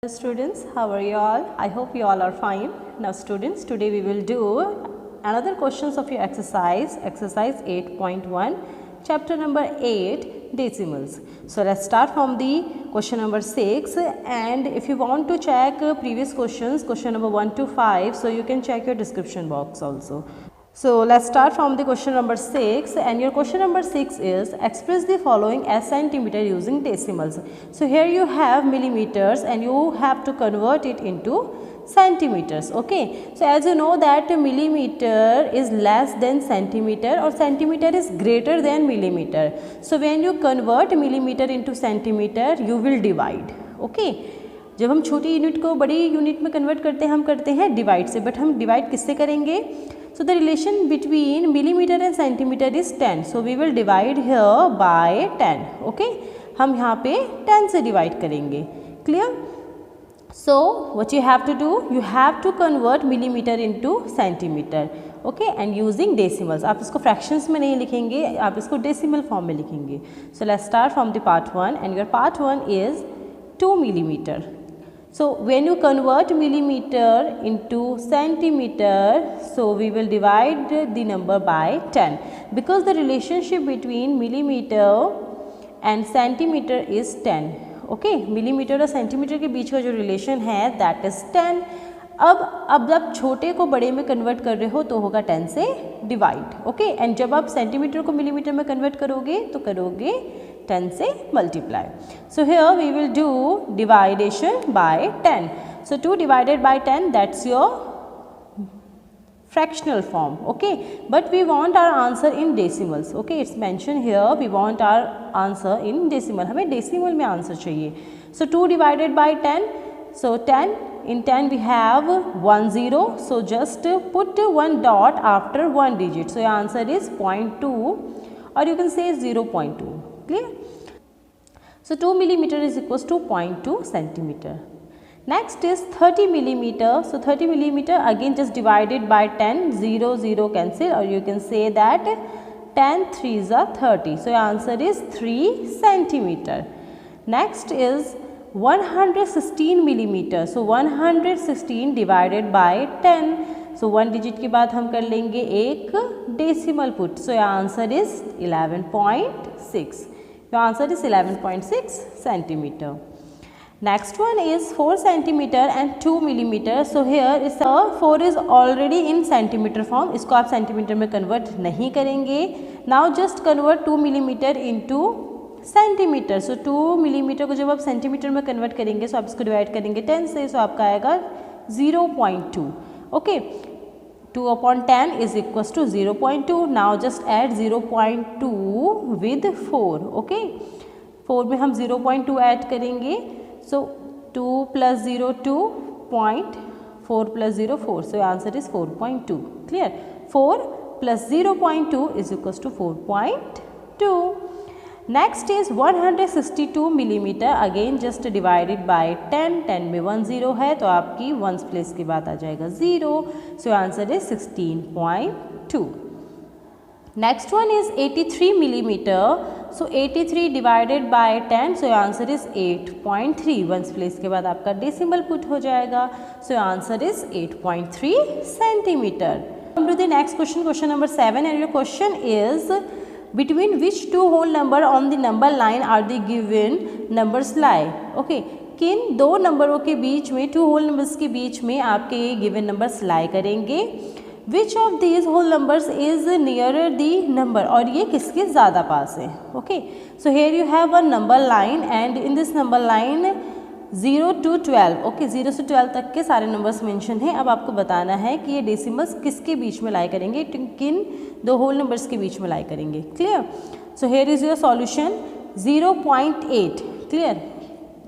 Students, how are you all? I hope you all are fine. Now students, today we will do another questions of your exercise 8.1, chapter number 8, decimals. So let's start from the question number 6, and if you want to check previous questions, question number 1 to 5, so you can check your description box also. So let's start from the question number 6, and your question number 6 is express the following as centimeter using decimals. So here you have millimeters and you have to convert it into centimeters. Okay, so as you know that millimeter is less than centimeter or centimeter is greater than millimeter. So when you convert millimeter into centimeter, you will divide. Okay, जब हम छोटी unit को बड़ी unit में convert करते हैं, हम करते हैं डिवाइड से, बट हम डिवाइड किससे करेंगे? So the relation between millimeter and centimeter is 10. So we will divide here by 10. Okay, हम यहाँ पे 10 से divide करेंगे. Clear? So what you have to do? You have to convert millimeter into centimeter. Okay, and using decimals. आप इसको fractions में नहीं लिखेंगे, आप इसको decimal form में लिखेंगे. So let's start from the part 1, and your part 1 is 2 millimeter. So when you convert millimeter into centimeter, so we will divide the number by 10, because the relationship between millimeter and centimeter is 10. Okay, millimeter और centimeter के बीच का जो relation है that is 10. अब जब छोटे को बड़े में कन्वर्ट कर रहे हो तो होगा 10 से डिवाइड. ओके, एंड जब आप सेंटीमीटर को मिलीमीटर में कन्वर्ट करोगे तो करोगे 10 से multiply. So here we will do division by 10. So 2 divided by 10, that's your fractional form. Okay, but we want our answer in decimals. Okay, it's mentioned here we want our answer in decimal. हमें decimal में answer चाहिए. So 2 divided by 10, so 10, in 10 we have 1 0, so just put one dot after one digit. So your answer is 0.2, or you can say 0.2. Clear? So 2 millimeter is equals to 0.2 centimeter. Next is 30 millimeter. So 30 millimeter again just divided by 10, 0 0 cancel, or you can say that 10 3s are 30. So your answer is 3 centimeter. Next is 116 millimeter. So 116 divided by 10. So 1 digit के बाद हम कर लेंगे एक decimal put. So your answer is 11.6. Your answer is 11.6 centimeter. Next one is 4 centimeter and 2 millimeter. So here is 4 is already in centimeter form. इसको आप centimeter में convert नहीं करेंगे. Now just convert 2 millimeter into centimeter. So 2 millimeter को जब आप centimeter में convert करेंगे, so आप इसको divide करेंगे 10 से, so आपका आएगा 0.2. Okay, 2 upon 10 is equals to 0.2. Now just add 0.2 with 4. Okay, 4 में हम 0.2 add करेंगे. So 2 plus 0 2, 4 plus 0 4. So your answer is 4.2. Clear? 4 plus 0.2 is equals to 4.2. Next is 162 millimeter. Again just divided by 10. 10 में 1 0 है तो आपकी 1s place के बाद आ जाएगा 0. So your answer is 16.2. Next one is 83 millimeter. So 83 divided by 10. So your answer is 8.3. 1s place के बाद आपका decimal put हो जाएगा. So your answer is 8.3 centimeter. Come to the next question, question number 7, and your question is between which two whole number on the number line are the given numbers lie? Okay, किन दो नंबरों के बीच में, to whole numbers के बीच में आपके ये गिवन नंबर्स लाई करेंगे? Which of these whole numbers is nearer the number? और ये किसके ज़्यादा पास है? Okay, so here you have a number line, and in this number line 0 to 12. Okay, 0 से 12 तक के सारे नंबर्स मेंशन हैं. अब आपको बताना है कि ये डेसिमल्स किसके बीच में लाई करेंगे, किन दो होल नंबर्स के बीच में लाई करेंगे. Clear? So here is your solution 0.8. Clear?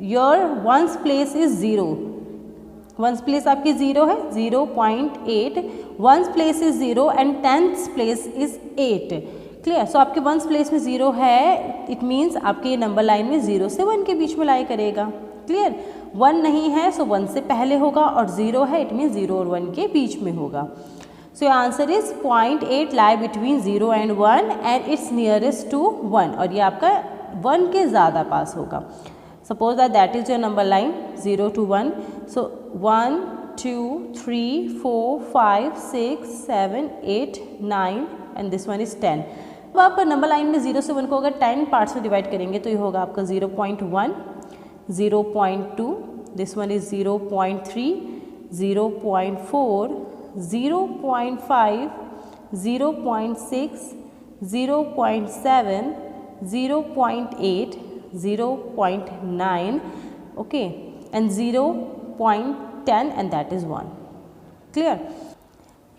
Your ones place is 0. Ones place आपकी 0 है, 0.8. Ones place is 0 and tenth place is 8. Clear? So आपके वंस प्लेस में 0 है, इट मीन्स आपके नंबर लाइन में 0 से 1 के बीच में लाई करेगा. क्लियर? 1 नहीं है, सो 1 से पहले होगा, और 0 है, इट मीन्स 0 और 1 के बीच में होगा. So your answer is 0.8 lie between 0 and 1 and it's nearest to 1, और ये आपका 1 के ज़्यादा पास होगा. Suppose that is your number line 0 to 1. So 1, 2, 3, 4, 5, 6, 7, 8, 9 and this one is 10. अब आप नंबर लाइन में 0 से 1 को अगर 10 पार्ट्स में डिवाइड करेंगे तो ये होगा आपका 0.1, 0.2, this one is 0.3, 0.4, 0.5, 0.6, 0.7, 0.8, 0.9, okay, and 0.10 and that is 1. Clear?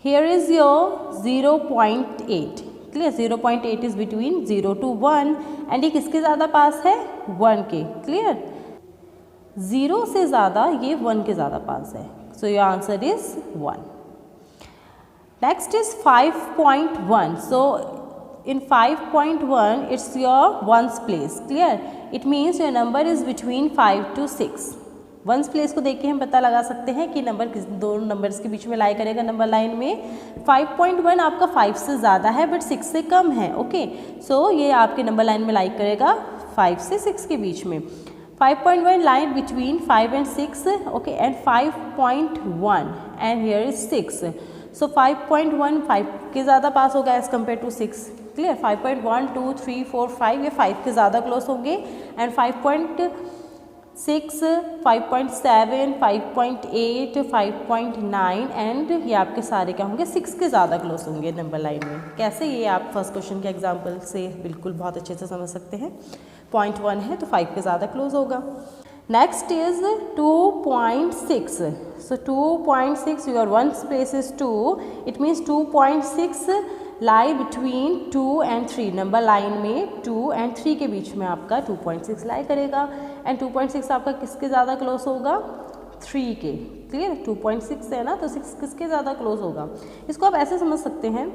Here is your 0.8. Clear? 0.8 is between 0 to 1 and ये किसके ज़्यादा पास है? 1 के. Clear? 0 से ज़्यादा ये 1 के ज़्यादा पास है. So your answer is 1. Next is 5.1. So in 5.1 it's your ones place. Clear? It means your number is between 5 to 6. Ones place को देख के हम पता लगा सकते हैं कि नंबर किस दो नंबर्स के बीच में लाई करेगा नंबर लाइन में. 5.1 आपका 5 से ज़्यादा है बट 6 से कम है. ओके, सो ये आपके नंबर लाइन में लाई करेगा 5 से 6 के बीच में. 5.1 line between 5 and 6. Okay, and 5.1 and here is 6. सो 5.1 5 के ज़्यादा पास होगा एज़ कम्पेयर टू 6. क्लियर? 5.1 2 3 4 5 ये 5 के ज़्यादा क्लोज होंगे एंड 5.6, 5.7, 5.8, 5.9 एंड ये आपके सारे क्या होंगे 6 के ज़्यादा क्लोज होंगे नंबर लाइन में. कैसे? ये आप फर्स्ट क्वेश्चन के एग्जांपल से बिल्कुल बहुत अच्छे से समझ सकते हैं. 0.1 है तो 5 के ज़्यादा क्लोज होगा. Next is 2.6. So 2.6 your one place is 2. It means 2.6 lie between 2 and 3. Number line में 2 and 3 के बीच में आपका 2.6 लाई करेगा एंड 2.6 आपका किसके ज़्यादा क्लोज होगा? 3 के. क्लियर? 2.6 है ना तो 6 किसके ज़्यादा क्लोज होगा? इसको आप ऐसे समझ सकते हैं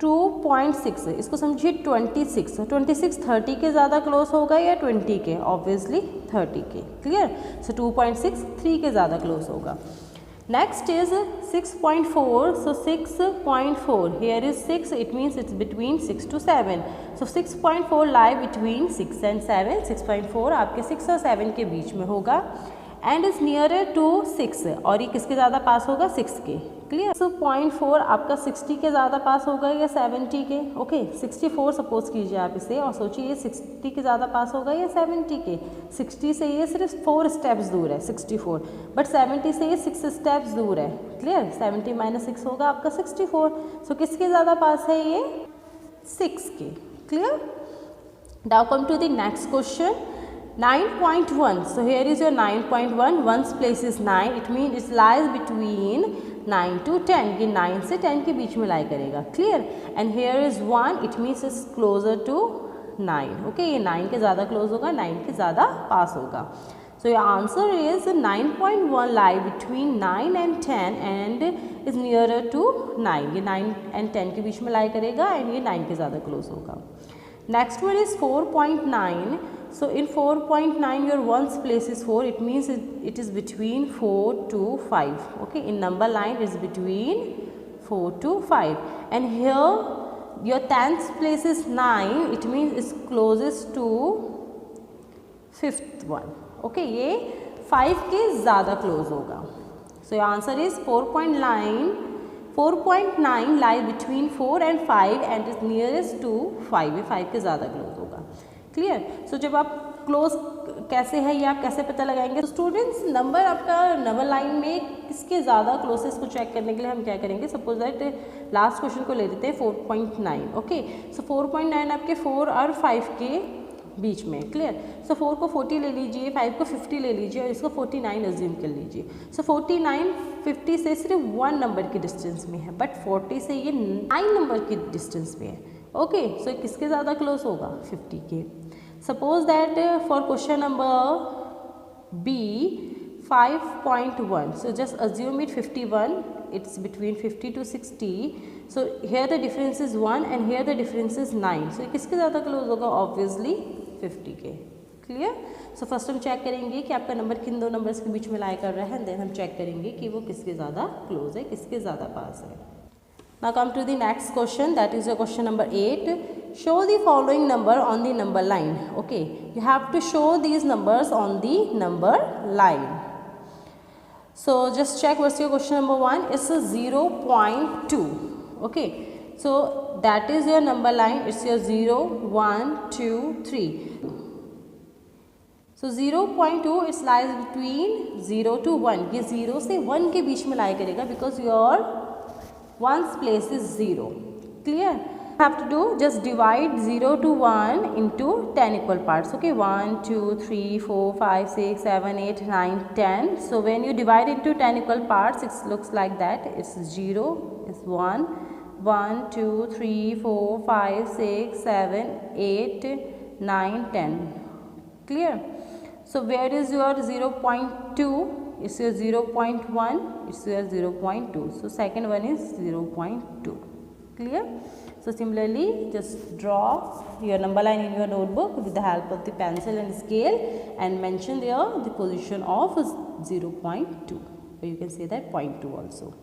2.6 इसको समझिए 26. 26 30 के ज़्यादा क्लोज होगा या 20 के? ऑब्वियसली 30 के. क्लियर? सो 2.6 3 के ज़्यादा क्लोज होगा. Next is 6.4. So 6.4 here is 6. It means it's between 6 to 7. So 6.4 lie between 6 and 7. 6.4 आपके 6 और 7 के बीच में होगा and is nearer to 6. और ये किसके ज़्यादा पास होगा? 6 के. क्लियर? सो 0.4 आपका 60 के ज़्यादा पास होगा या 70 के? ओके, 64 सपोज कीजिए आप इसे और सोचिए ये 60 के ज़्यादा पास होगा या 70 के? 60 से ये सिर्फ 4 स्टेप्स दूर है 64, बट 70 से ये 6 स्टेप्स दूर है. क्लियर? 70 - 6 होगा आपका 64. सो किसके ज़्यादा पास है ये? 6 के. Clear? Now come to the next question. 9.1. So here is your 9.1. One's place is 9. It means it lies between 9 to 10. ये 9 से 10 के बीच में लाई करेगा. Clear? And here is 1. It means is closer to 9. Okay, ये 9 के ज़्यादा close होगा, 9 के ज़्यादा पास होगा. So your answer is 9.1 lie between 9 and 10 and is nearer to 9. ये 9 and 10 के बीच में लाई करेगा एंड ये 9 के ज़्यादा क्लोज होगा. Next one is 4.9. So in 4.9 your ones place is 4. It means it is between 4 to 5. Okay, in number line it is between 4 to 5. And here your 10th place is 9. It means it's closest to 5th one. Okay, ये 5 के ज़्यादा close होगा. So your answer is 4.9. 4.9 lie between 4 and 5 and is nearest to 5. ये 5 के ज़्यादा close होगा. Clear? सो जब आप क्लोज कैसे है ये आप कैसे पता लगाएंगे? तो स्टूडेंट्स नंबर आपका नंबर लाइन में किसके ज़्यादा क्लोजेस्ट को चेक करने के लिए हम क्या करेंगे? सपोज दैट लास्ट क्वेश्चन को ले लेते हैं 4.9. ओके, सो 4.9 आपके 4 और 5 के बीच में. क्लियर? सो 4 को 40 ले लीजिए, 5 को 50 ले लीजिए और इसको 49 अज्यूम कर लीजिए. सो 49 50 से सिर्फ 1 नंबर की डिस्टेंस में है बट 40 से ये 9 नंबर की डिस्टेंस में है. ओके, सो किसके ज़्यादा क्लोज होगा? 50 के. Suppose that for question number be 5.1. So just assume it 51. It's between 50 to 60. So here the difference is 1 and here the difference is 9. So किसके ज़्यादा क्लोज होगा? ऑब्वियसली 50 के. क्लियर? सो फर्स्ट हम check करेंगे कि आपका नंबर किन दो नंबर्स के बीच में लाई कर रहा है, देन हम चेक करेंगे कि वो किसके ज़्यादा क्लोज है, किसके ज़्यादा पास है. Now come to the next question, that is your question number 8. Show the following number on the number line. Okay, you have to show these numbers on the number line. So just check what's your question number 1. It's a 0.2. Okay, so that is your number line. It's your 0, 1, 2, 3. So 0.2 it lies between 0 to 1. ये 0 से 1 के बीच में lie करेगा because your one's place is 0. Clear? Have to do just divide 0 to 1 into 10 equal parts. Okay, 1, 2, 3, 4, 5, 6, 7, 8, 9, 10. So when you divide into 10 equal parts, it looks like that. It's 0, it's 1, 1, 2, 3, 4, 5, 6, 7, 8, 9, 10. Clear? So where is your 0.2? It's your 0.1, it's your 0.2. So second one is 0.2. Clear? So similarly, just draw your number line in your notebook with the help of the pencil and scale and mention there the position of 0.2, or you can say that 0.2 also.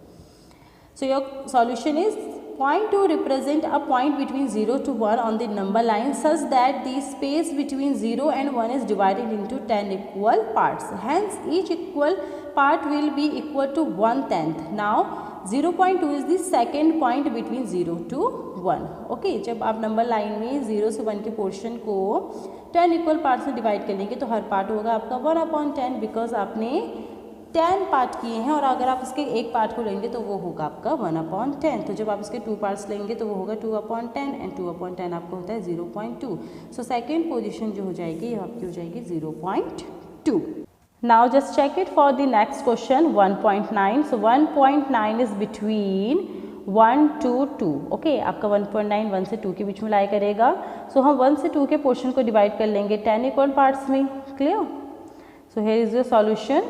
So your solution is 0.2 represent a point between 0 to 1 on the number line such that the space between 0 and 1 is divided into 10 equal parts. Hence, each equal part will be equal to 1/10. Now, 0.2 is the second point between 0 to 1. Okay, जब आप number line में 0 से 1 के portion को 10 equal parts में divide कर लेंगे तो हर पार्ट होगा आपका 1/10 बिकॉज आपने 10 पार्ट किए हैं, और अगर आप इसके एक पार्ट को लेंगे तो वो होगा आपका 1/10. तो जब आप इसके 2 पार्ट्स लेंगे तो वो होगा 2/10 एंड 2/10 आपको होता है 0.2. सो सेकेंड पोजिशन जो हो जाएगी ये आपकी हो जाएगी 0.2. Now just check it for the next question 1.9. So 1.9 is between 1 to 2. Okay, आपका 1.9 1 से 2 के बीच में लाई करेगा. So हम 1 से 2 के पोर्शन को डिवाइड कर लेंगे 10 इक्वल पार्ट्स में. Clear? So here is your solution.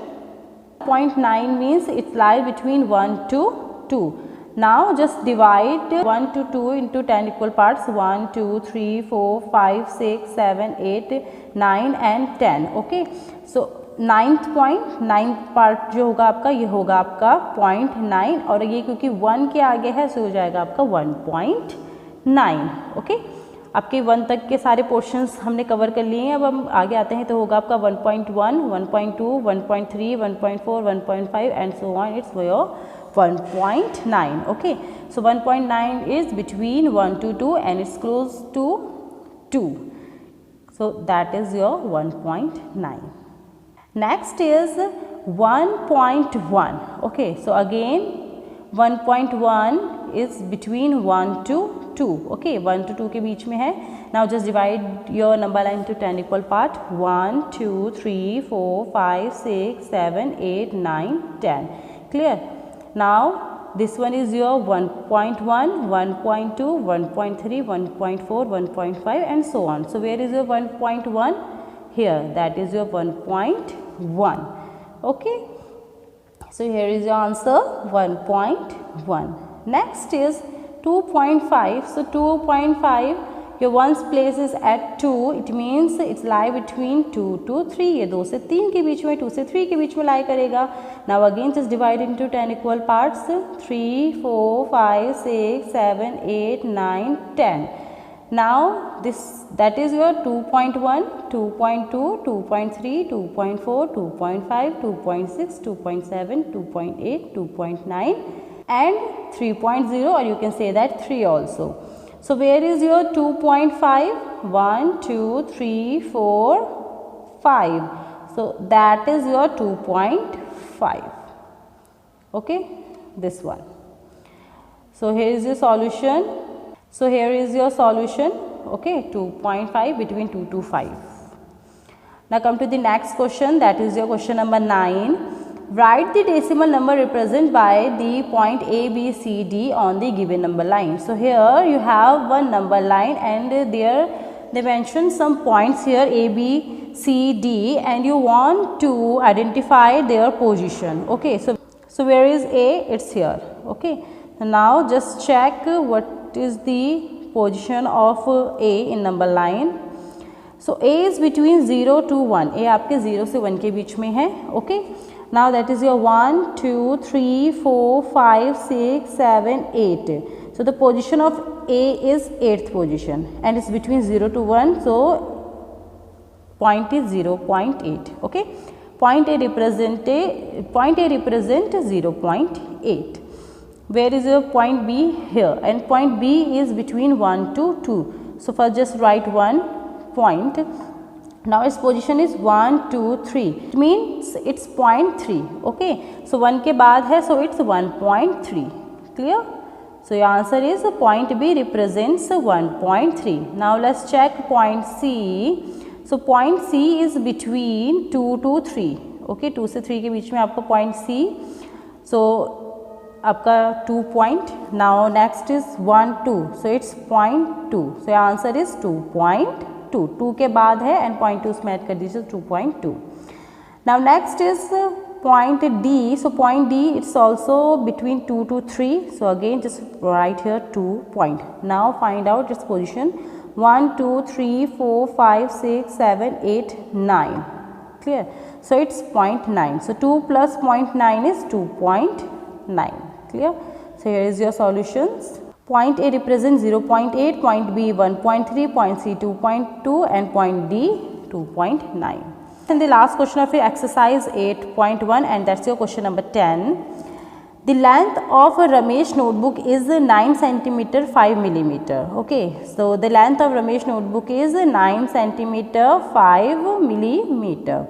0.9 means it lies between 1 to 2. Now just divide 1 to 2 into 10 equal parts. 1, 2, 3, 4, 5, 6, 7, 8, 9 and 10. Okay, so ninth part जो होगा आपका ये होगा आपका 0.9, और ये क्योंकि 1 के आगे है सो हो जाएगा आपका 1.9. ओके, आपके 1 तक के सारे पोर्शंस हमने कवर कर लिए हैं. अब हम आगे आते हैं तो होगा आपका 1.1, 1.2, 1.3, 1.4, 1.5 and so on. It's your 1.9. Okay, so 1.9 is between 1 to 2 and it's close to 2. So that is your 1.9. Next is 1.1. Okay, so again 1.1 is between 1 to 2. Okay, 1 to 2 के बीच में है. Now just divide your number line into 10 equal part. 1, 2, 3, 4, 5, 6, 7, 8, 9, 10. Clear? Now this one is your 1.1, 1.2, 1.3, 1.4, 1.5 and so on. So where is your 1.1? Here, that is your 1.1. Okay, so here is your answer 1.1. Next is 2.5. So 2.5, your one's place is at 2. It means it's lie between 2 to 3. ये 2 से 3 के बीच में, 2 से 3 के बीच में lie करेगा. Now again just divide into 10 equal parts. 3, 4, 5, 6, 7, 8, 9, 10. Now that is your 2.1, 2.2, 2.3, 2.4, 2.5, 2.6, 2.7, 2.8, 2.9 and 3.0, or you can say that 3 also. So where is your 2.5? 1, 2, 3, 4, 5. So that is your 2.5. Okay, this one. So here is the solution. So here is your solution. Okay, 2.5 between 2 to 5. Now come to the next question, that is your question number 9. Write the decimal number represented by the point A, B, C, D on the given number line. So here you have one number line and there they mention some points here A, B, C, D, and you want to identify their position. Okay, so where is A? It's here. Okay, so now just check what is the position of A in number line. So A is between 0 to 1. A आपके 0 से 1 के बीच में है. Okay, now that is your 1, 2, 3, 4, 5, 6, 7, 8. So the position of A is 8th position and it's between 0 to 1. So point is 0.8. Okay, point A represent 0.8. Where is your point B? Here, and point B is between 1 to 2. So first just write one point. Now its position is 1, 2, 3. It means it's 0.3. Okay, so 1 के बाद है, so it's 1.3. Clear? So your answer is point B represents 1.3. Now let's check point C. So point C is between 2 to 3. Okay, 2 से 3 के बीच में आपका point C. So आपका 2 point. Now next is 1, 2. So it's 0.2. So your answer is 2.2. 2 के बाद है and 0.2 उसमें ऐड कर दीजिए 2.2. Now next is point D. So point D, it's also between 2 to 3. So again just write here 2 point. Now find out its position. 1, 2, 3, 4, 5, 6, 7, 8, 9. Clear? So it's 0.9. So 2 plus 0.9 is 2.9. Clear? So here is your solutions. Point A represents 0.8, point B 1.3, point C 2.2 and point D 2.9. And the last question of your exercise 8.1 and that's your question number 10. The length of a Ramesh notebook is 9 cm 5 mm. Okay, so the length of Ramesh notebook is 9 cm 5 mm.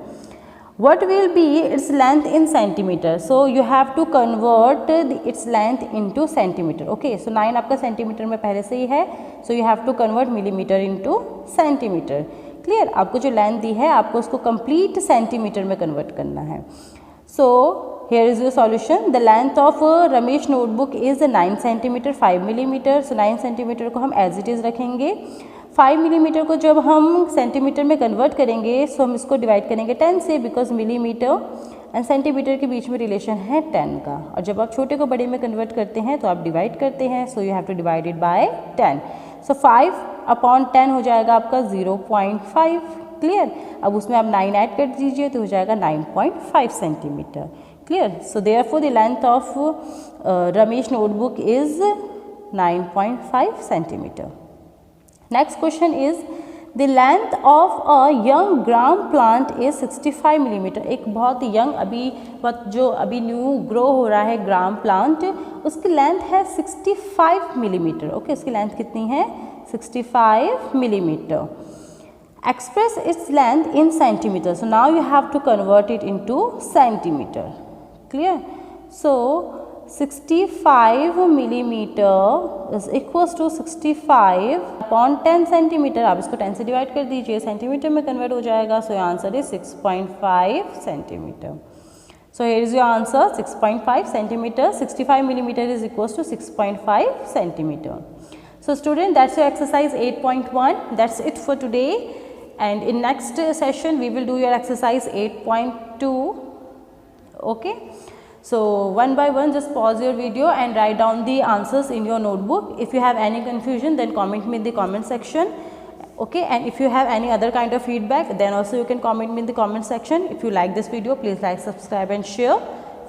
What will be its length in centimeter? So you have to convert its length into centimeter. Okay, so 9 आपका centimeter में पहले से ही है, so you have to convert millimeter into centimeter. Clear? आपको जो length दी है आपको उसको complete centimeter में convert करना है. So here is your solution. The length of Ramesh notebook is 9 cm 5 mm. So 9 cm को हम as it is रखेंगे. 5 मिलीमीटर को जब हम सेंटीमीटर में कन्वर्ट करेंगे सो हम इसको डिवाइड करेंगे 10 से, बिकॉज मिलीमीटर एंड सेंटीमीटर के बीच में रिलेशन है 10 का. और जब आप छोटे को बड़े में कन्वर्ट करते हैं तो आप डिवाइड करते हैं, so you have to divide it by 10. So 5/10 हो जाएगा आपका 0.5. क्लियर? अब उसमें आप 9 ऐड कर दीजिए तो हो जाएगा 9.5 centimetre. Clear? So therefore the length of Ramesh notebook is 9.5 centimetre. Next question is the length of a young gram plant is 65 millimeter. एक बहुत यंग जो अभी न्यू ग्रो हो रहा है ग्राम प्लांट, उसकी लेंथ है 65 मिलीमीटर. ओके, उसकी लेंथ कितनी है? 65 millimetre. Express its length in centimeter. So now you have to convert it into centimeter. Clear? So 65 millimeter is equals to 65/10 centimetre. आप इसको 10 से डिवाइड कर दीजिए, सेंटीमीटर में कन्वर्ट हो जाएगा. सो your answer is 6.5 centimetre. So here is your answer 6.5 centimetre. 65 millimeter is equals to 6.5 centimeter. So student, that's your exercise 8.1. That's it for today. And in next session we will do your exercise 8.2. Okay. So one by one just pause your video and write down the answers in your notebook. If you have any confusion then comment me in the comment section. Okay, and if you have any other kind of feedback then also you can comment me in the comment section. If you like this video, please like, subscribe and share.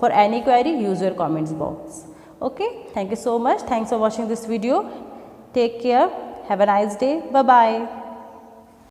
For any query, use your comments box. Okay, thank you so much. Thanks for watching this video. Take care. Have a nice day. Bye bye.